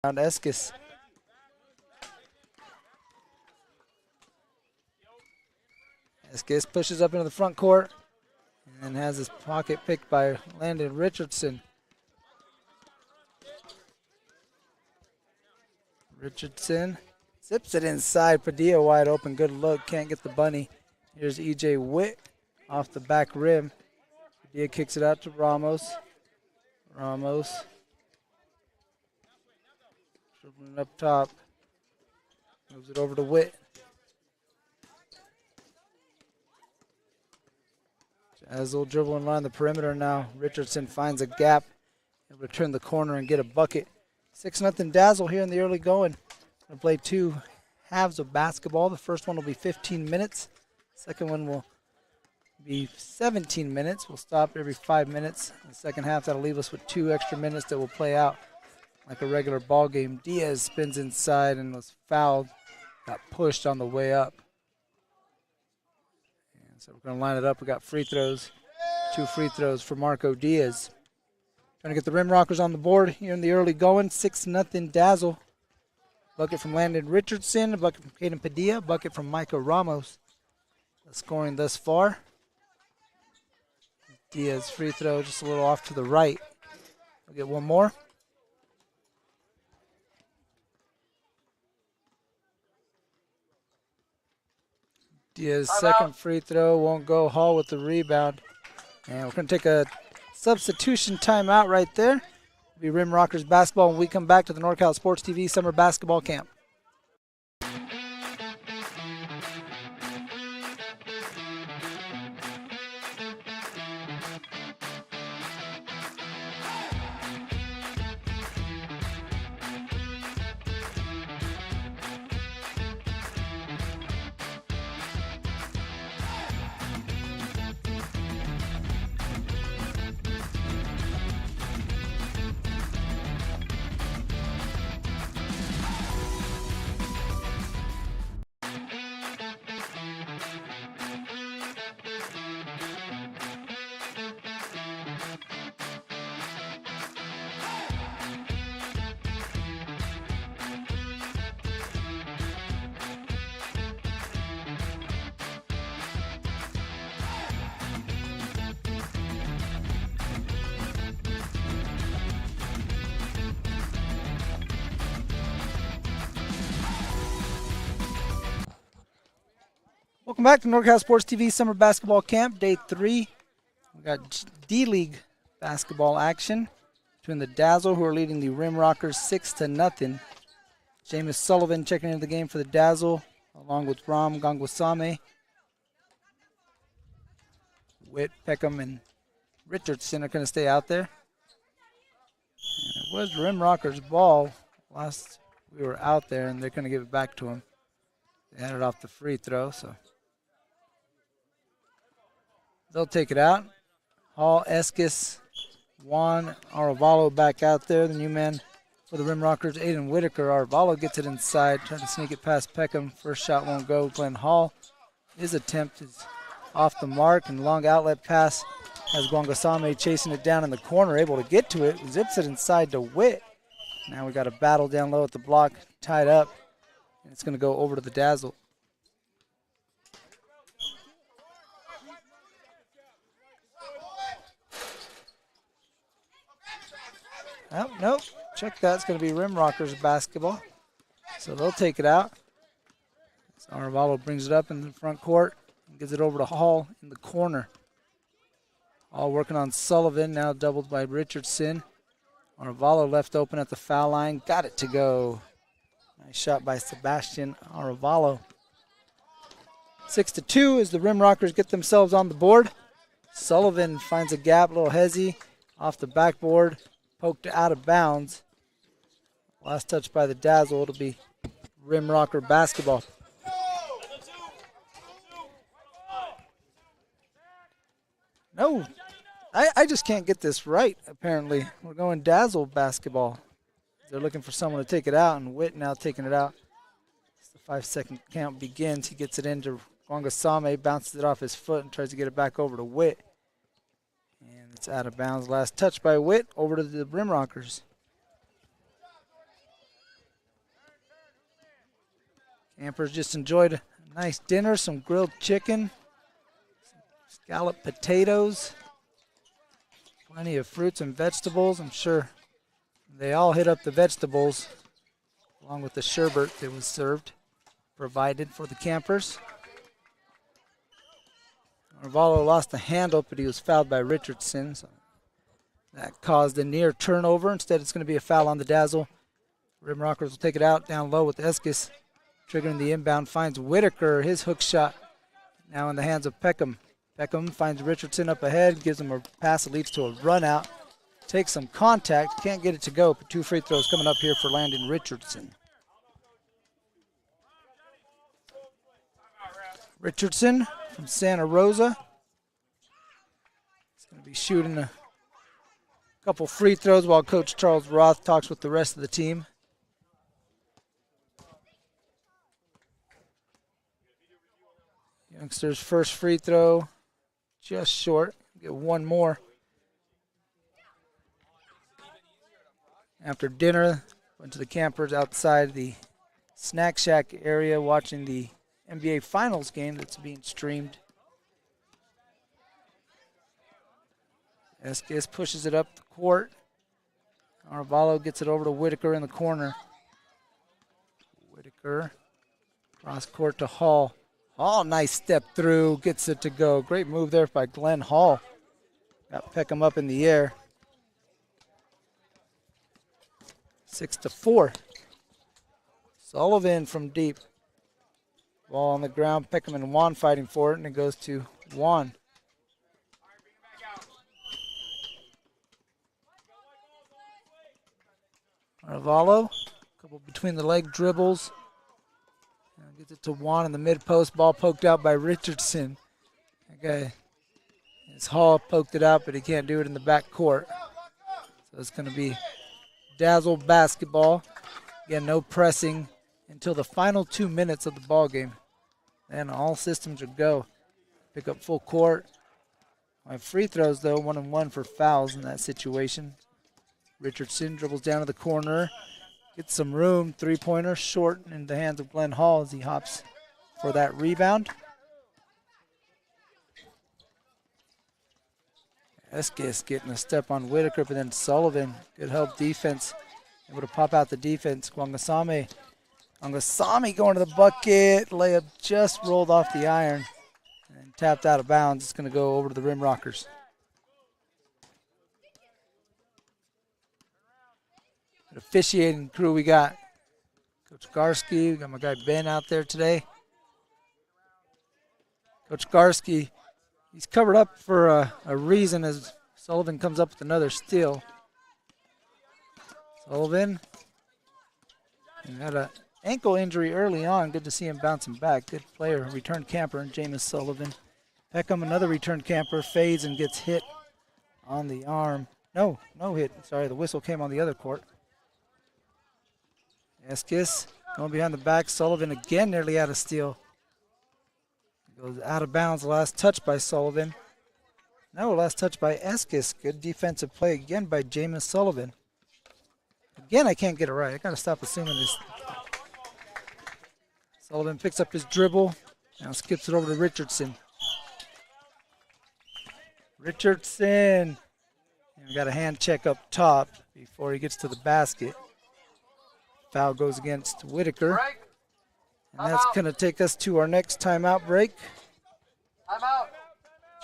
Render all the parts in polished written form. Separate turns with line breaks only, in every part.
Around Eskis. Eskis pushes up into the front court and has his pocket picked by Landon Richardson. Richardson zips it inside. Padilla wide open. Good look. Can't get the bunny. Here's E.J. Witt off the back rim. Padilla kicks it out to Ramos. Ramos. Dribbling up top. Moves it over to Witt. Dazzle dribbling around the perimeter now. Richardson finds a gap. Able to turn the corner and get a bucket. 6-0 Dazzle here in the early going. Going to play 2 halves of basketball. The first one will be 15 minutes. Second one will be 17 minutes. We'll stop every 5 minutes. In the second half, that'll leave us with 2 extra minutes that will play out like a regular ball game. Diaz spins inside and was fouled. Got pushed on the way up. And so we're going to line it up. We got free throws. 2 free throws for Marco Diaz. Trying to get the RimRockers on the board here in the early going. 6-0 Dazzle. Bucket from Landon Richardson. A bucket from Caden Padilla. A bucket from Micah Ramos. The scoring thus far. Diaz free throw just a little off to the right. We'll get one more. Diaz second free throw won't go. Hall with the rebound. And we're going to take a substitution timeout right there. It'll be RimRockers basketball when we come back to the NorCal Sports TV Summer Basketball Camp. Welcome back to NorCal Sports TV Summer Basketball Camp, Day 3. We got D-League basketball action between the Dazzle, who are leading the RimRockers 6-0. Jameis Sullivan checking into the game for the Dazzle, along with Ram Gangwasame. Witt, Peckham, and Richardson are going to stay out there. And it was RimRockers' ball last we were out there, and they're going to give it back to him. They had it off the free throw, so they'll take it out. Hall, Eskis, Juan Arevalo back out there. The new man for the RimRockers, Aiden Whitaker. Arevalo gets it inside, trying to sneak it past Peckham. First shot won't go. Glenn Hall, his attempt is off the mark, and long outlet pass has Guangasame chasing it down in the corner, able to get to it. Zips it inside to Witt. Now we got a battle down low at the block, tied up. And it's going to go over to the Dazzle. Oh, nope. Check that. It's going to be RimRockers basketball. So they'll take it out. So Arevalo brings it up in the front court and gives it over to Hall in the corner. Hall working on Sullivan, now doubled by Richardson. Arevalo left open at the foul line. Got it to go. Nice shot by Sebastian Arevalo. 6-2 as the RimRockers get themselves on the board. Sullivan finds a gap, a little hezzy, off the backboard, poked out of bounds. Last touch by the Dazzle. It'll be RimRocker basketball. No, I just can't get this right, apparently. We're going Dazzle basketball. They're looking for someone to take it out, and Witt now taking it out. As the 5-second count begins, he gets it into Guangasame, bounces it off his foot and tries to get it back over to Witt. And it's out of bounds. Last touch by Witt, over to the RimRockers. Campers just enjoyed a nice dinner, some grilled chicken, scalloped potatoes, plenty of fruits and vegetables. I'm sure they all hit up the vegetables along with the sherbet that was provided for the campers. Arvalo lost the handle, but he was fouled by Richardson. So that caused a near turnover. Instead, it's going to be a foul on the Dazzle. RimRockers will take it out down low with Eskis. Triggering the inbound, finds Whitaker. His hook shot now in the hands of Peckham. Peckham finds Richardson up ahead, gives him a pass that leads to a run out. Takes some contact, can't get it to go, but 2 free throws coming up here for Landon Richardson. Richardson from Santa Rosa. He's going to be shooting a couple free throws while Coach Charles Roth talks with the rest of the team. Youngsters' first free throw, just short. Get one more. After dinner, went to the campers outside the snack shack area watching the NBA Finals game that's being streamed. Eskis pushes it up the court. Arvalo gets it over to Whitaker in the corner. Whitaker, cross court to Hall. Hall, nice step through, gets it to go. Great move there by Glenn Hall. Got Peckham up in the air. 6-4. Sullivan from deep. Ball on the ground. Peckham and Juan fighting for it, and it goes to Juan. Arvalo, a couple between the leg dribbles. Gets it to Juan in the mid post. Ball poked out by Richardson. Okay, his Hall poked it out, but he can't do it in the back court. So it's going to be Dazzle basketball. Again, no pressing until the final 2 minutes of the ball game. Then all systems are go. Pick up full court. My free throws, though, 1-and-1 for fouls in that situation. Richardson dribbles down to the corner. Gets some room. Three-pointer short in the hands of Glenn Hall as he hops for that rebound. Eskis getting a step on Whitaker, but then Sullivan. Good help defense. Able to pop out the defense. Gwangasame going to the bucket. Layup just rolled off the iron and tapped out of bounds. It's going to go over to the RimRockers. Good officiating crew we got. Coach Garski, we got my guy Ben out there today. Coach Garski, he's covered up for a reason as Sullivan comes up with another steal. Sullivan had an ankle injury early on. Good to see him bouncing back. Good player, return camper, and Jameis Sullivan. Peckham, another return camper, fades and gets hit on the arm. No hit. Sorry, the whistle came on the other court. Eskis going behind the back. Sullivan again nearly out of steal. Goes out of bounds. Last touch by Sullivan. No, last touch by Eskis. Good defensive play again by Jameis Sullivan. Again, I can't get it right. I got to stop assuming this. Sullivan picks up his dribble. Now skips it over to Richardson. Richardson. And got a hand check up top before he gets to the basket. Foul goes against Whitaker. And that's going to take us to our next timeout break.
Timeout.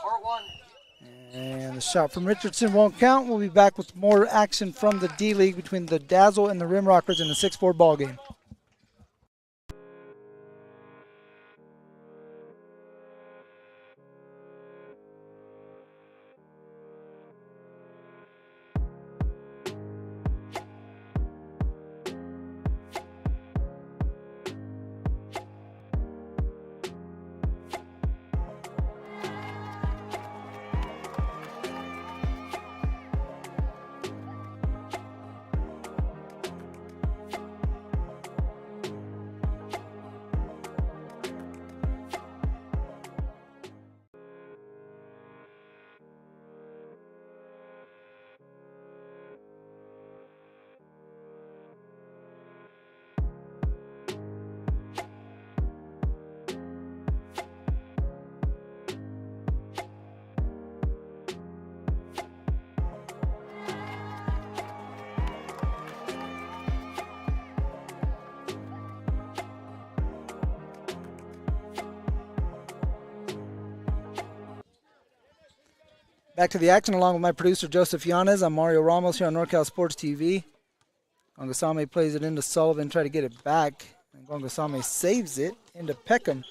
Court 1.
And the shot from Richardson won't count. We'll be back with more action from the D-League between the Dazzle and the RimRockers in the 6-4 ball game. Back to the action along with my producer, Joseph Yanez. I'm Mario Ramos here on NorCal Sports TV. Gongasame plays it into Sullivan, try to get it back. And Gongasame saves it into Peckham.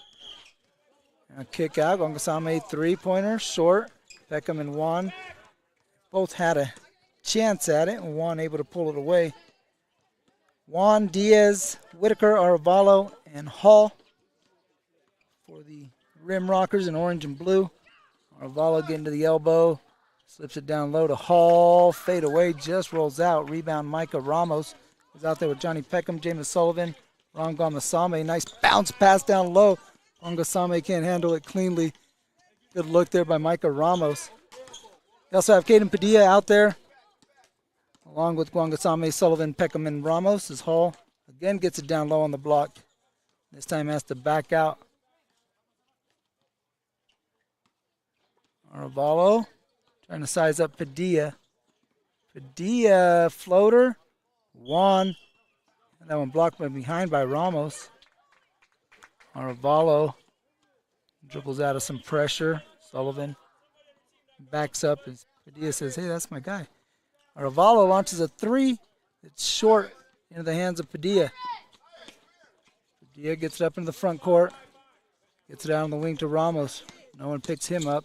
Now kick out, Gongasame three-pointer, short. Peckham and Juan both had a chance at it, and Juan able to pull it away. Juan, Diaz, Whitaker, Arevalo, and Hall for the RimRockers in orange and blue. Arevalo getting to the elbow, slips it down low to Hall, fade away, just rolls out. Rebound, Micah Ramos is out there with Johnny Peckham, James Sullivan, Ron Gongasame. Nice bounce pass down low. Gongasame can't handle it cleanly. Good look there by Micah Ramos. We also have Caden Padilla out there, along with Gongasame, Sullivan, Peckham, and Ramos. As Hall again gets it down low on the block. This time has to back out. Arevalo trying to size up Padilla. Padilla floater. Juan. And that one blocked from behind by Ramos. Arevalo dribbles out of some pressure. Sullivan backs up as Padilla says, hey, that's my guy. Arevalo launches a three. It's short into the hands of Padilla. Padilla gets it up into the front court. Gets it out on the wing to Ramos. No one picks him up.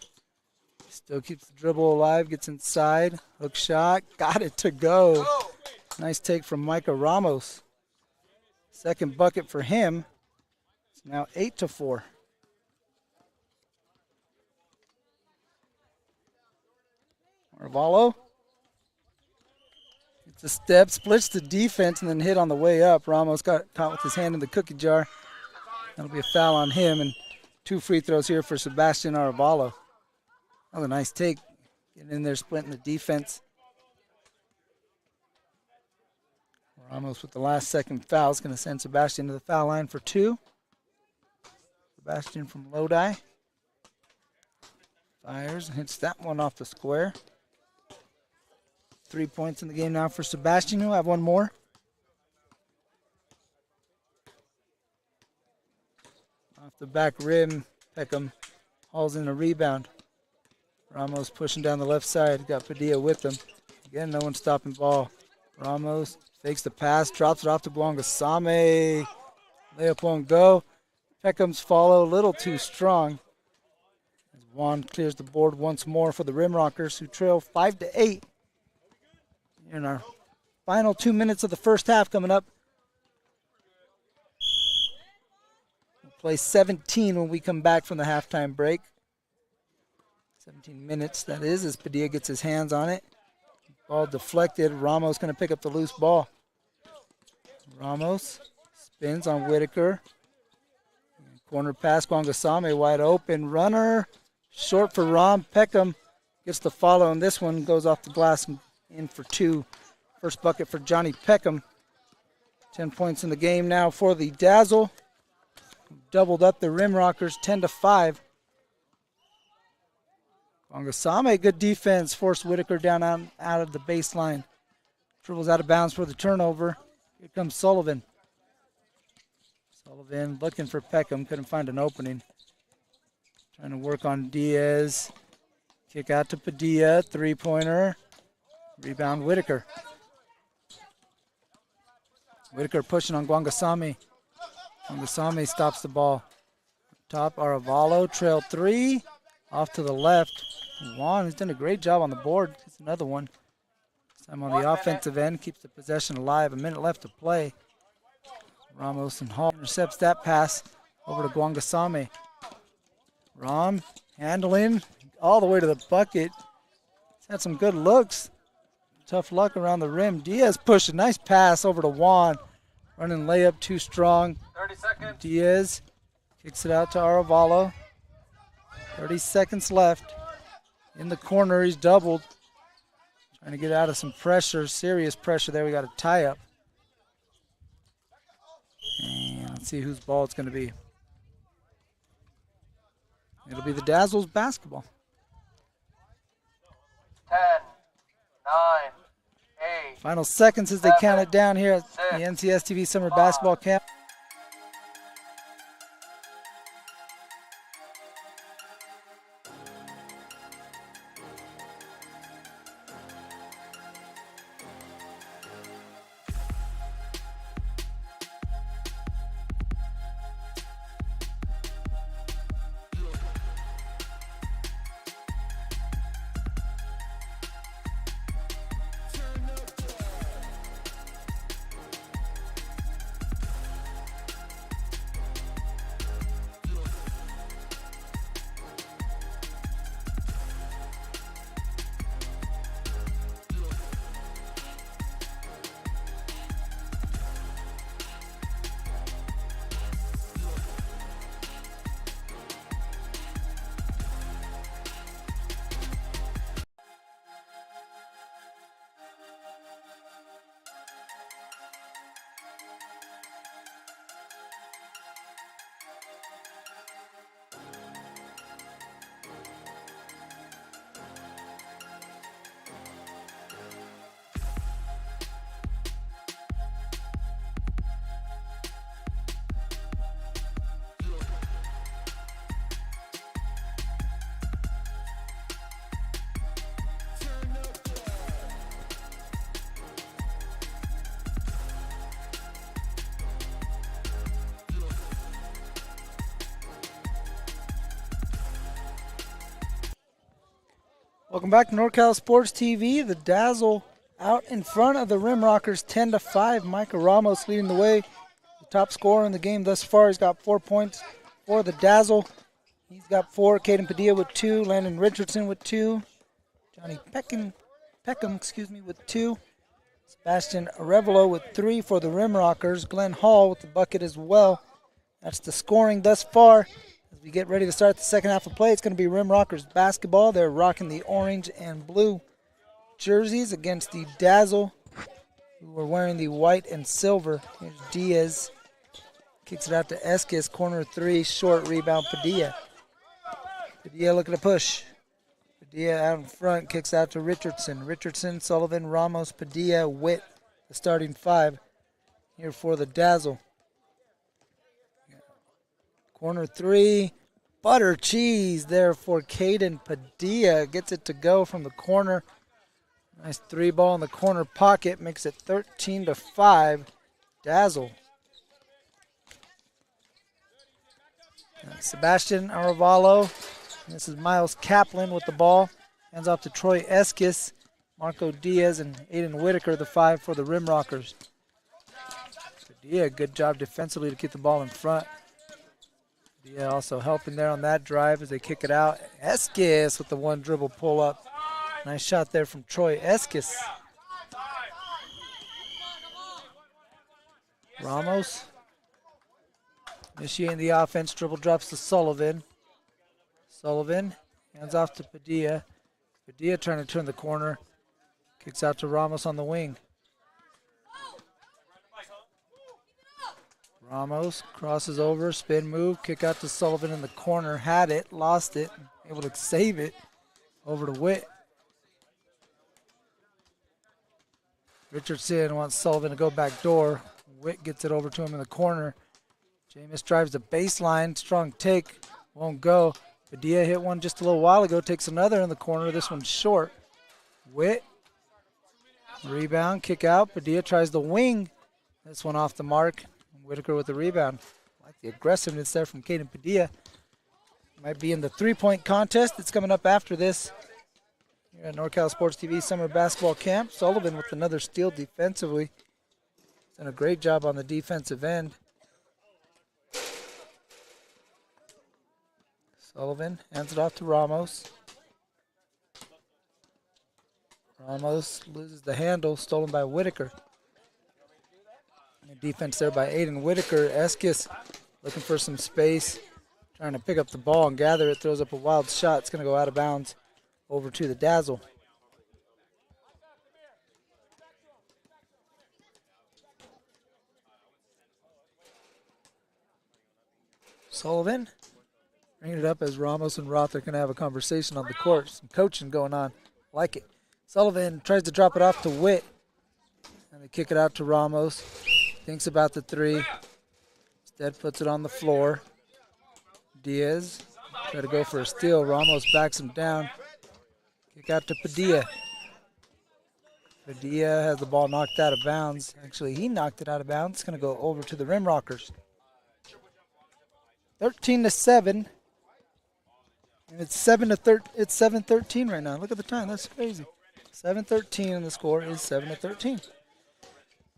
Still keeps the dribble alive, gets inside. Hook shot, got it to go. Nice take from Micah Ramos. Second bucket for him. It's now 8-4. Arevalo gets a step, splits the defense, and then hit on the way up. Ramos got caught with his hand in the cookie jar. That'll be a foul on him, and 2 free throws here for Sebastian Arevalo. Another nice take. Getting in there, splitting the defense. Ramos with the last second foul is going to send Sebastian to the foul line for 2. Sebastian from Lodi. Fires and hits that one off the square. 3 points in the game now for Sebastian. He'll have one more. Off the back rim, Peckham hauls in a rebound. Ramos pushing down the left side. Got Padilla with him. Again, no one stopping ball. Ramos fakes the pass, drops it off to Gongasame. Layup won't go. Peckham's follow a little too strong. As Juan clears the board once more for the RimRockers, who trail 5-8. In our final 2 minutes of the first half coming up. We'll play 17 when we come back from the halftime break. 17 minutes, that is, as Padilla gets his hands on it. Ball deflected. Ramos going to pick up the loose ball. Ramos spins on Whitaker. Corner pass, Gongasame wide open. Runner, short for Rom. Peckham gets the follow, and this one goes off the glass and in for 2. First bucket for Johnny Peckham. 10 points in the game now for the Dazzle. Doubled up the RimRockers 10-5. Gongasame, good defense, forced Whitaker down out of the baseline. Dribbles out of bounds for the turnover. Here comes Sullivan. Sullivan looking for Peckham, couldn't find an opening. Trying to work on Diaz. Kick out to Padilla, three-pointer. Rebound Whitaker. Whitaker pushing on Gongasame. Gongasame stops the ball. Top, Arevalo, trail 3. Off to the left. Juan has done a great job on the board. Gets another one. This time on the offensive end. Keeps the possession alive. A minute left to play. Ramos and Hall intercepts that pass over to Gongasame. Rom handling all the way to the bucket. He's had some good looks. Tough luck around the rim. Diaz pushed a nice pass over to Juan. Running layup too strong.
30 seconds.
Diaz kicks it out to Arevalo. 30 seconds left. In the corner, he's doubled. Trying to get out of some pressure, serious pressure there. We got a tie-up. And let's see whose ball it's going to be. It'll be the Dazzle's basketball.
10, 9, 8.
Final seconds as they count it down here at the NCS TV Summer Basketball Camp. Welcome back to NorCal Sports TV. The Dazzle out in front of the RimRockers 10-5. Micah Ramos leading the way. The top scorer in the game thus far. He's got 4 points for the Dazzle. He's got 4. Caden Padilla with 2. Landon Richardson with 2. Johnny Peckham, with 2. Sebastian Arevalo with 3 for the RimRockers. Glenn Hall with the bucket as well. That's the scoring thus far. As we get ready to start the second half of play, it's going to be RimRockers basketball. They're rocking the orange and blue jerseys against the Dazzle, who are wearing the white and silver. Here's Diaz. Kicks it out to Esquez. Corner 3. Short rebound, Padilla. Padilla looking to push. Padilla out in front. Kicks out to Richardson. Richardson, Sullivan, Ramos, Padilla, Witt. The starting 5 here for the Dazzle. Corner 3, butter cheese there for Caden Padilla. Gets it to go from the corner. Nice 3 ball in the corner pocket. Makes it 13-5. Dazzle. Sebastian Arevalo. This is Miles Kaplan with the ball. Hands off to Troy Esquez. Marco Diaz and Aiden Whitaker, the 5 for the RimRockers. Padilla, good job defensively to keep the ball in front. Yeah, also helping there on that drive as they kick it out. Esquez with the 1 dribble pull up. Nice shot there from Troy Esquez. Ramos initiating the offense. Dribble drops to Sullivan. Sullivan hands off to Padilla. Padilla trying to turn the corner. Kicks out to Ramos on the wing. Ramos crosses over, spin move, kick out to Sullivan in the corner. Had it, lost it, able to save it. Over to Witt. Richardson wants Sullivan to go back door. Witt gets it over to him in the corner. Jameis drives the baseline, strong take, won't go. Padilla hit one just a little while ago, takes another in the corner. This one's short. Witt, rebound, kick out. Padilla tries the wing. This one off the mark. Whitaker with the rebound. Like the aggressiveness there from Caden Padilla. Might be in the 3-point contest that's coming up after this. Here at NorCal Sports TV Summer Basketball Camp. Sullivan with another steal defensively. He's done a great job on the defensive end. Sullivan hands it off to Ramos. Ramos loses the handle, stolen by Whitaker. Defense there by Aiden Whitaker. Esquez looking for some space, trying to pick up the ball and gather it. Throws up a wild shot. It's going to go out of bounds over to the Dazzle. Sullivan bringing it up as Ramos and Roth are going to have a conversation on the court. Some coaching going on. Like it. Sullivan tries to drop it off to Witt. And they kick it out to Ramos. Thinks about the 3. Instead puts it on the floor. Diaz try to go for a steal. Ramos backs him down. Kick out to Padilla. Padilla has the ball knocked out of bounds. Actually, he knocked it out of bounds. It's going to go over to the RimRockers. 13-7. And it's 7-13 right now. Look at the time. That's crazy. 7-13 and the score is 7-13.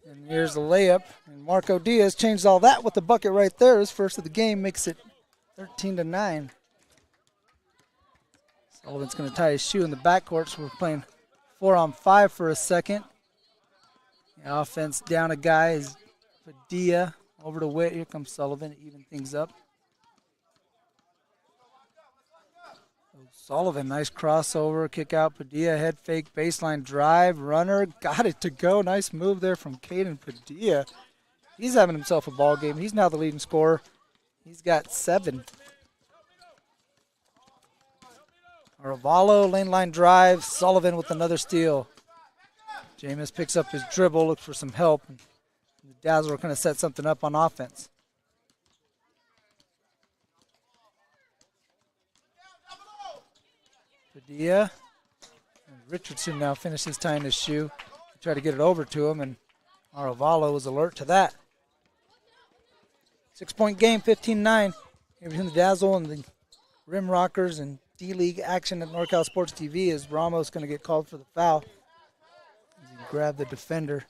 And here's the layup. And Marco Diaz changed all that with the bucket right there. His first of the game makes it 13-9. Sullivan's going to tie his shoe in the backcourt, so we're playing 4-on-5 for a second. The offense down a guy is Padilla over to Witt. Here comes Sullivan to even things up. Sullivan, nice crossover, kick out Padilla, head fake, baseline drive, runner, got it to go. Nice move there from Caden Padilla. He's having himself a ball game. He's now the leading scorer. He's got 7. Arevalo, lane line drive, Sullivan with another steal. Jameis picks up his dribble, looks for some help. The Dazzle are going to set something up on offense. Padilla. And Richardson now finishes tying his shoe. Try to get it over to him, and Arevalo was alert to that. 6-point game, 15-9. Here between the Dazzle and the RimRockers, and D-League action at NorCal Sports TV as Ramos going to get called for the foul. As he grabbed the defender.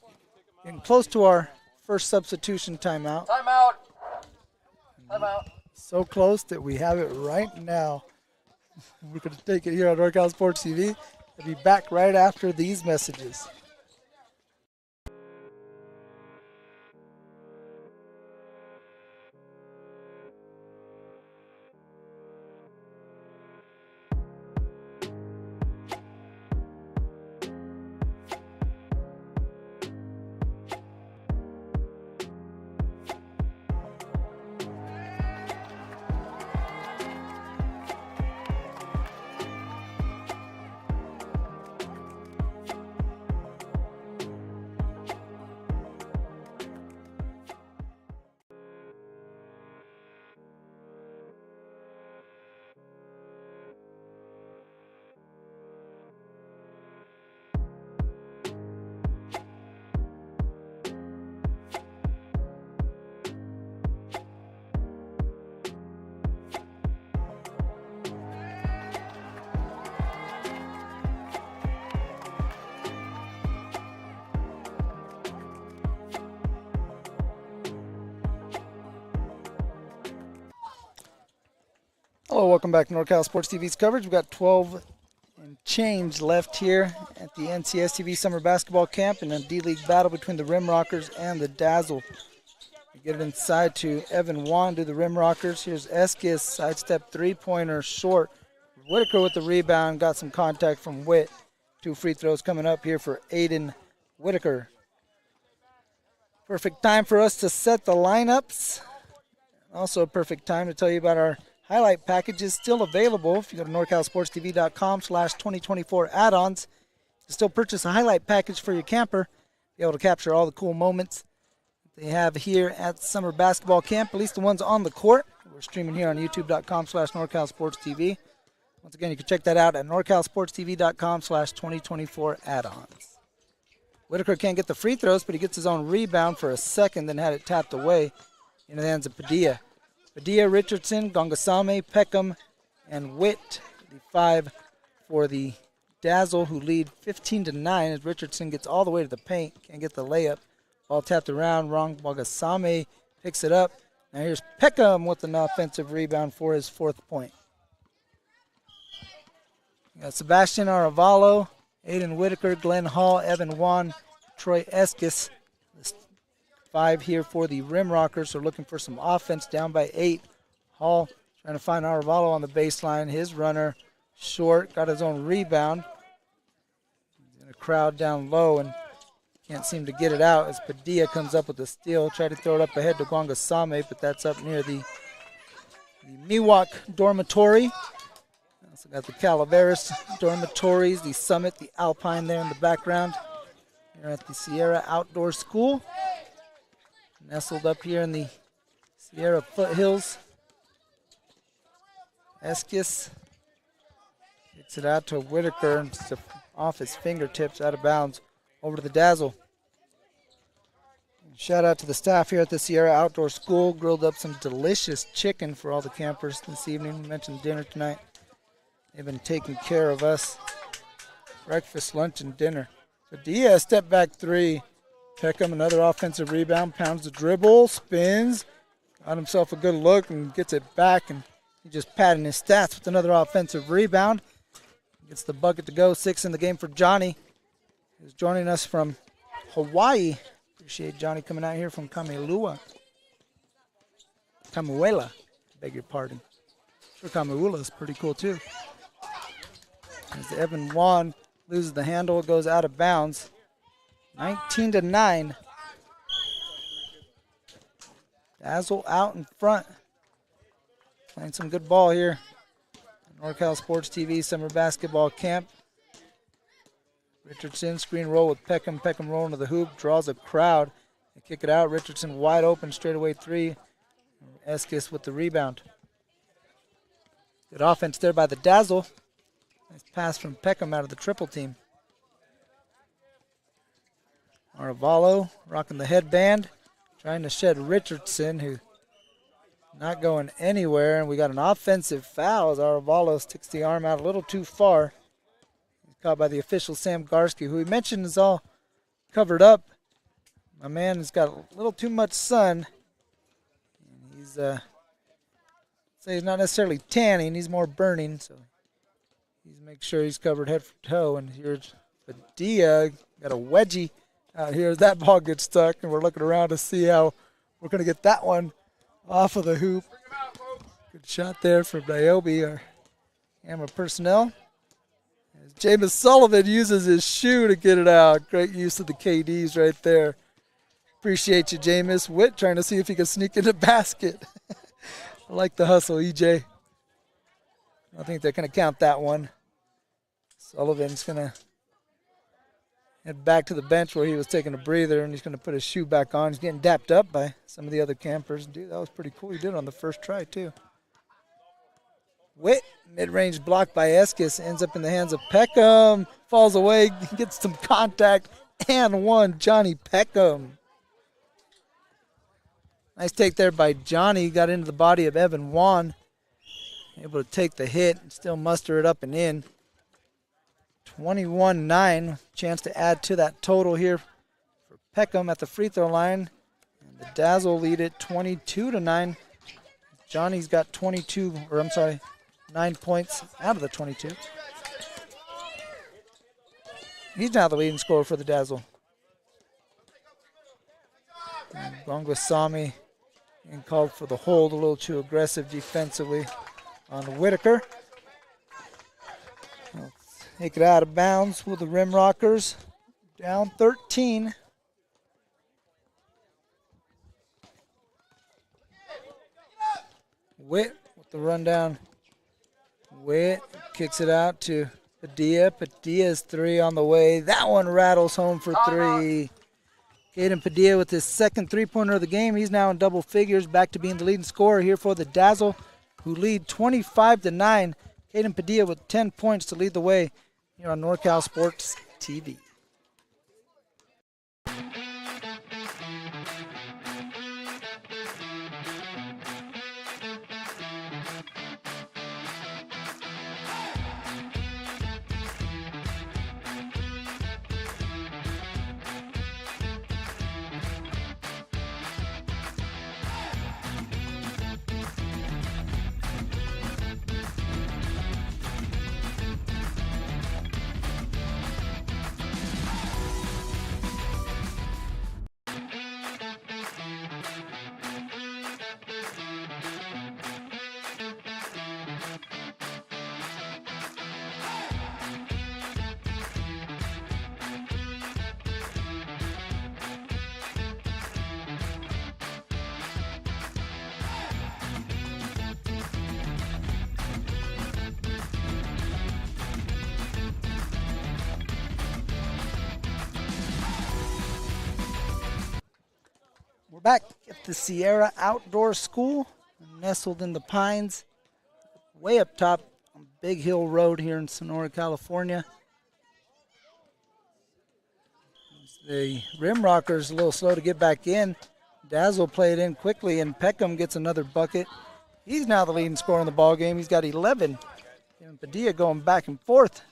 Getting close to our first substitution timeout.
Timeout. Timeout.
So close that we have it right now. We're going to take it here on NorCal Sports TV. We'll be back right after these messages. Hello, welcome back to NorCal Sports TV's coverage. We've got 12 and change left here at the NCS TV Summer Basketball Camp in a D-League battle between the RimRockers and the Dazzle. We get it inside to Evan Wan to the RimRockers. Here's Eskis, sidestep three-pointer short. Whitaker with the rebound, got some contact from Witt. 2 free throws coming up here for Aiden Whitaker. Perfect time for us to set the lineups. Also a perfect time to tell you about our highlight package is still available. If you go to norcalsportstv.com/2024 add-ons, you can still purchase a highlight package for your camper. Be able to capture all the cool moments they have here at Summer Basketball Camp, at least the ones on the court. We're streaming here on youtube.com/norcalsportstv. Once again, you can check that out at norcalsportstv.com/2024 add-ons. Whitaker can't get the free throws, but he gets his own rebound for a second, then had it tapped away into the hands of Padilla. Padilla, Richardson, Gongasame, Peckham, and Witt, the 5 for the Dazzle, who lead 15-9 as Richardson gets all the way to the paint, can't get the layup. Ball tapped around, wrong. Gongasame picks it up. Now here's Peckham with an offensive rebound for his 4th point. We got Sebastian Aravalo, Aiden Whitaker, Glenn Hall, Evan Wan, Troy Eskis. 5 here for the RimRockers. They're looking for some offense, down by 8. Hall trying to find Aravalo on the baseline. His runner short, got his own rebound. He's in a crowd down low and can't seem to get it out as Padilla comes up with a steal. Tried to throw it up ahead to Gongasame, but that's up near the Miwok dormitory. Also got the Calaveras dormitories, the Summit, the Alpine there in the background. Here at the Sierra Outdoor School. Nestled up here in the Sierra foothills. Eskis gets it out to Whitaker and it's off his fingertips, out of bounds, over to the Dazzle. Shout out to the staff here at the Sierra Outdoor School. Grilled up some delicious chicken for all the campers this evening. We mentioned dinner tonight. They've been taking care of us. Breakfast, lunch, and dinner. Padilla, step back 3. Peckham, another offensive rebound, pounds the dribble, spins, got himself a good look and gets it back, and he just padding his stats with another offensive rebound. Gets the bucket to go, 6 in the game for Johnny, who's joining us from Hawaii. Appreciate Johnny coming out here from Kamuela, beg your pardon. Sure, Kamuela is pretty cool too. As Evan Wan loses the handle, it goes out of bounds. 19-9. Dazzle out in front. Playing some good ball here. NorCal Sports TV Summer Basketball Camp. Richardson screen roll with Peckham. Peckham rolling to the hoop. Draws a crowd. They kick it out. Richardson wide open. Straightaway 3. Eskis with the rebound. Good offense there by the Dazzle. Nice pass from Peckham out of the triple team. Aravalo rocking the headband, trying to shed Richardson, who not going anywhere, and we got an offensive foul as Arevalo sticks the arm out a little too far. He's caught by the official, Sam Garski, who he mentioned is all covered up. My man has got a little too much sun. And he's, say he's not necessarily tanning, he's more burning, so he's make sure he's covered head to toe. And here's Padilla, got a wedgie out here as that ball gets stuck, and we're looking around to see how we're going to get that one off of the hoop. Good shot there from Niobe, our camera personnel. As Jameis Sullivan uses his shoe to get it out. Great use of the KDs right there. Appreciate you, Jameis. Witt trying to see if he can sneak in the basket. I like the hustle, EJ. I think they're going to count that one. Sullivan's going to head back to the bench where he was taking a breather, and he's going to put his shoe back on. He's getting dapped up by some of the other campers. Dude, that was pretty cool. He did it on the first try, too. Witt, mid-range block by Eskis, ends up in the hands of Peckham. Falls away, gets some contact, and one, Johnny Peckham. Nice take there by Johnny. Got into the body of Evan Wan. Able to take the hit and still muster it up and in. 21-9. Chance to add to that total here for Peckham at the free throw line. And the Dazzle lead it 22-9. Johnny's got 9 points out of the 22. He's now the leading scorer for the Dazzle. Gwangwasami and called for the hold, a little too aggressive defensively on Whitaker. Let's take it out of bounds with the RimRockers. Down 13. Witt with the rundown. Witt kicks it out to Padilla. Padilla's three on the way. That one rattles home for three. Caden Padilla with his second three-pointer of the game. He's now in double figures, back to being the leading scorer here for the Dazzle, who lead 25-9. Caden Padilla with 10 points to lead the way here on NorCal Sports TV. We're back at the Sierra Outdoor School, nestled in the pines, way up top on Big Hill Road here in Sonora, California. The RimRockers a little slow to get back in. Dazzle played in quickly, and Peckham gets another bucket. He's now the leading scorer in the ball game. He's got 11. And Padilla going back and forth.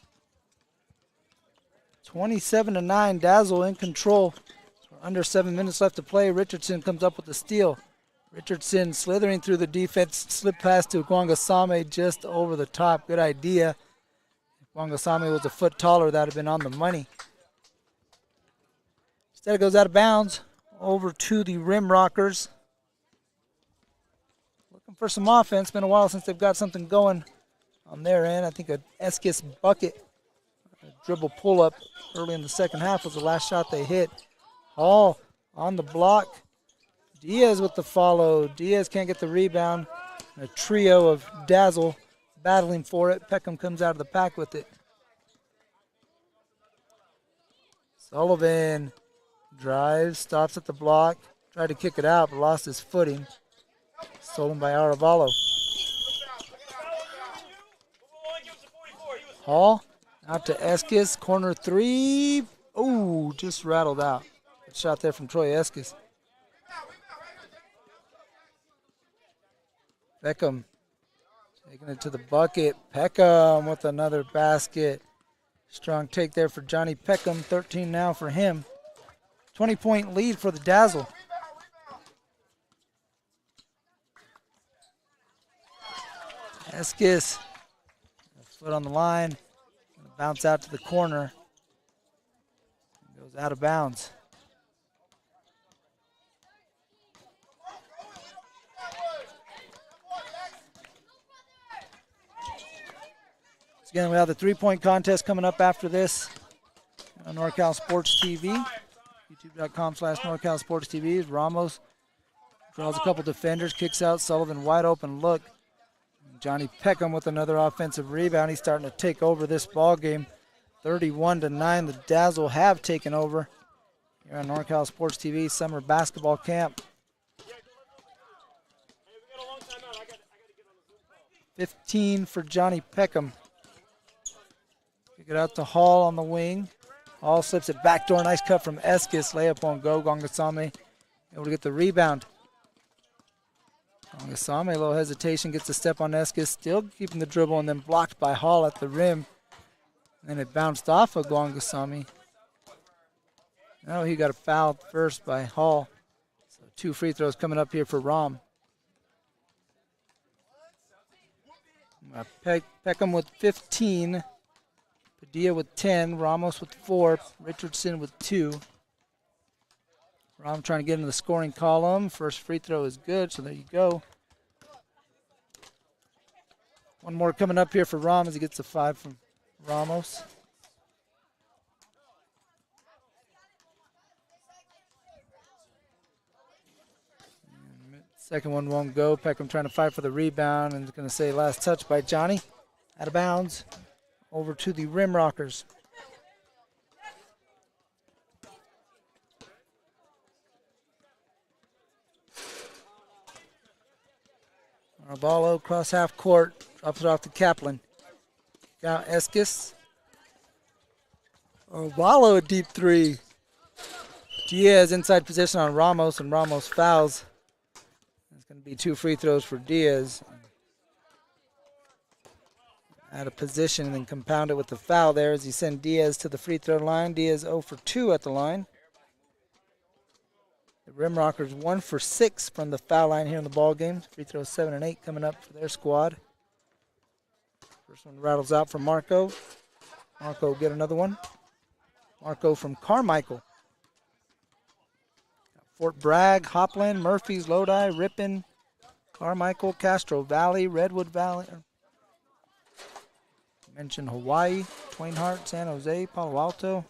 27-9, Dazzle in control. Under 7 minutes left to play. Richardson comes up with the steal. Richardson slithering through the defense, slip pass to Gwangwasami just over the top. Good idea. If Gwangwasami was a foot taller, that would have been on the money. Instead, it goes out of bounds over to the RimRockers. Looking for some offense. It's been a while since they've got something going on their end. I think a Eskis bucket, a dribble pull-up early in the second half was the last shot they hit. Hall on the block. Diaz with the follow. Diaz can't get the rebound. A trio of Dazzle battling for it. Peckham comes out of the pack with it. Sullivan drives, stops at the block. Tried to kick it out, but lost his footing. Stolen by Arevalo. Hall out to Eskis. Corner three. Oh, just rattled out. Good shot there from Troy Eskis. Peckham taking it to the bucket. Peckham with another basket. Strong take there for Johnny Peckham. 13 now for him. 20-point lead for the Dazzle. Eskis, foot on the line, bounce out to the corner, goes out of bounds. So again, we have the three-point contest coming up after this on NorCal Sports TV, youtube.com/NorCal Sports TV. Ramos draws a couple defenders, kicks out Sullivan, wide open look. Johnny Peckham with another offensive rebound. He's starting to take over this ball game. 31-9, the Dazzle have taken over here on NorCal Sports TV Summer Basketball Camp. 15 for Johnny Peckham. Kick it out to Hall on the wing. Hall slips it backdoor. Nice cut from Eskis. Layup on go. Gongasame able to get the rebound. Gongasame, a little hesitation, gets a step on Eskis, still keeping the dribble, and then blocked by Hall at the rim. And it bounced off of Gongasame. No, he got a foul first by Hall. So 2 free throws coming up here for Rom. Peckham with 15. Padilla with 10. Ramos with 4. Richardson with 2. Rom trying to get into the scoring column. First free throw is good, so there you go. One more coming up here for Rom as he gets a 5 from Ramos. And second one won't go. Peckham trying to fight for the rebound, and it's going to say last touch by Johnny. Out of bounds. Over to the RimRockers. Arballo across half court, drops it off to Kaplan. Got Eskis. Arballo a deep 3. Diaz inside position on Ramos, and Ramos fouls. It's going to be 2 free throws for Diaz. Out of position and then compound it with the foul there as he sent Diaz to the free throw line. Diaz 0 for 2 at the line. The RimRockers 1 for 6 from the foul line here in the ball game. Free throws 7 and 8 coming up for their squad. First one rattles out from Marco. Marco will get another one. Marco from Carmichael. Fort Bragg, Hopland, Murphys, Lodi, Ripon, Carmichael, Castro Valley, Redwood Valley. Mentioned Hawaii, Twain Harte, San Jose, Palo Alto.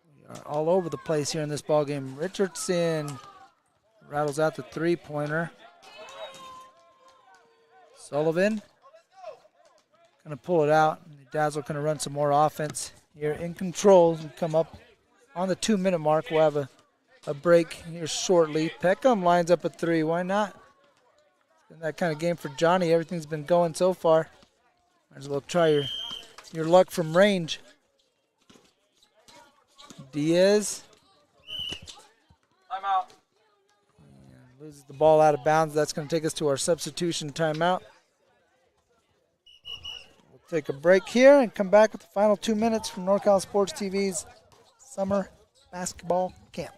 We are all over the place here in this ball game. Richardson rattles out the three-pointer. Sullivan going to pull it out. Dazzle going to run some more offense here in control. We come up on the 2-minute mark. We'll have a break here shortly. Peckham lines up a 3. Why not? It's been that kind of game for Johnny. Everything's been going so far. Might as well try your luck from range. Diaz.
Timeout.
Loses the ball out of bounds. That's going to take us to our substitution timeout. We'll take a break here and come back with the final 2 minutes from NorCal Sports TV's Summer Basketball Camp.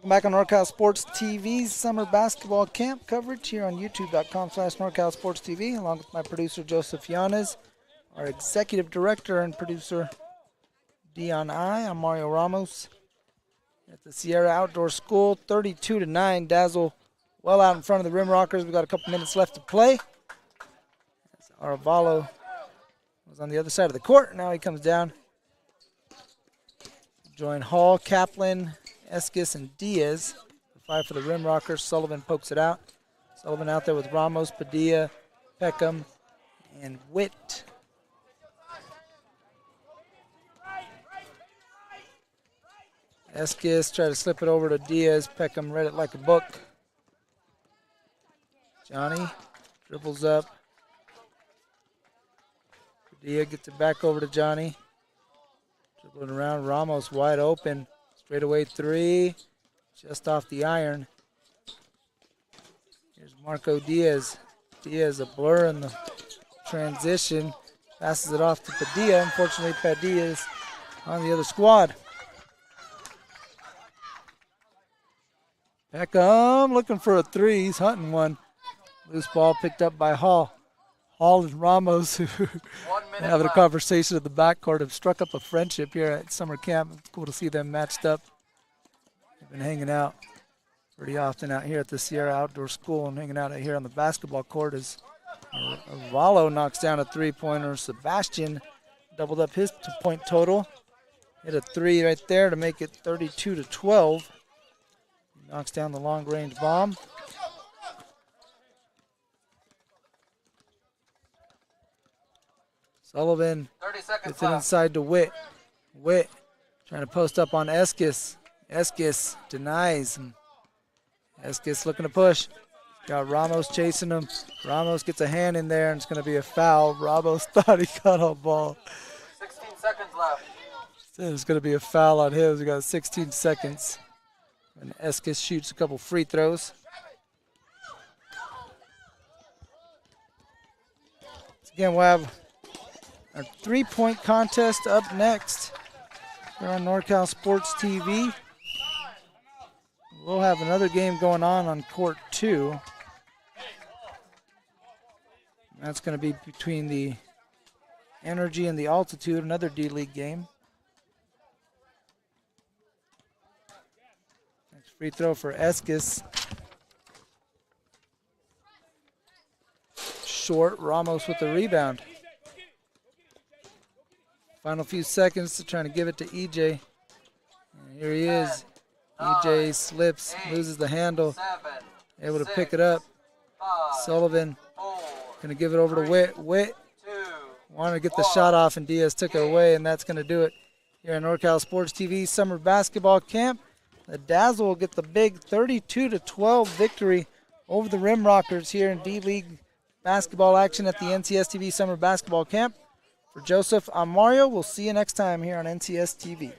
Back on NorCal Sports TV's summer basketball camp coverage here on youtube.com/NorCal Sports TV, along with my producer Joseph Yanez, our executive director and producer Dion I. I'm Mario Ramos at the Sierra Outdoor School. 32-9, Dazzle well out in front of the RimRockers. We've got a couple minutes left to play. Aravalo was on the other side of the court. Now he comes down. Join Hall, Kaplan, Eskis, and Diaz. The 5 for the RimRockers. Sullivan pokes it out. Sullivan out there with Ramos, Padilla, Peckham, and Witt. Eskis try to slip it over to Diaz. Peckham read it like a book. Johnny dribbles up. Padilla gets it back over to Johnny. Dribbling around. Ramos wide open. Straightaway 3. Just off the iron. Here's Marco Diaz. Diaz a blur in the transition. Passes it off to Padilla. Unfortunately, Padilla is on the other squad. Peckham looking for a 3. He's hunting one. Loose ball picked up by Hall. Hall and Ramos, who having a conversation in the backcourt, have struck up a friendship here at summer camp. It's cool to see them matched up. They've been hanging out pretty often out here at the Sierra Outdoor School and hanging out here on the basketball court as Aravalo knocks down a 3-pointer. Sebastian doubled up his point total. Hit a 3 right there to make it 32-12. Knocks down the long-range bomb. Sullivan gets it inside to Witt. Witt trying to post up on Eskis. Eskis denies. Eskis looking to push. Got Ramos chasing him. Ramos gets a hand in there, and it's going to be a foul. Ramos thought he got a ball.
16 seconds left.
Said it's going to be a foul on him. We got 16 seconds. And Eskis shoots a couple free throws. So again, we'll have our 3-point contest up next here on NorCal Sports TV. We'll have another game going on court 2. That's going to be between the Energy and the Altitude, another D-League game. Next free throw for Eskis. Short, Ramos with the rebound. Final few seconds to trying to give it to EJ. And here he is. EJ slips, loses the handle. Able to pick it up. Sullivan going to give it over to Witt. Witt wanted to get the shot off, and Diaz took it away, and that's going to do it here on NorCal Sports TV Summer Basketball Camp. The Dazzle will get the big 32-12 victory over the RimRockers here in D-League basketball action at the NCS TV Summer Basketball Camp. For Joseph, I'm Mario. We'll see you next time here on NCS TV.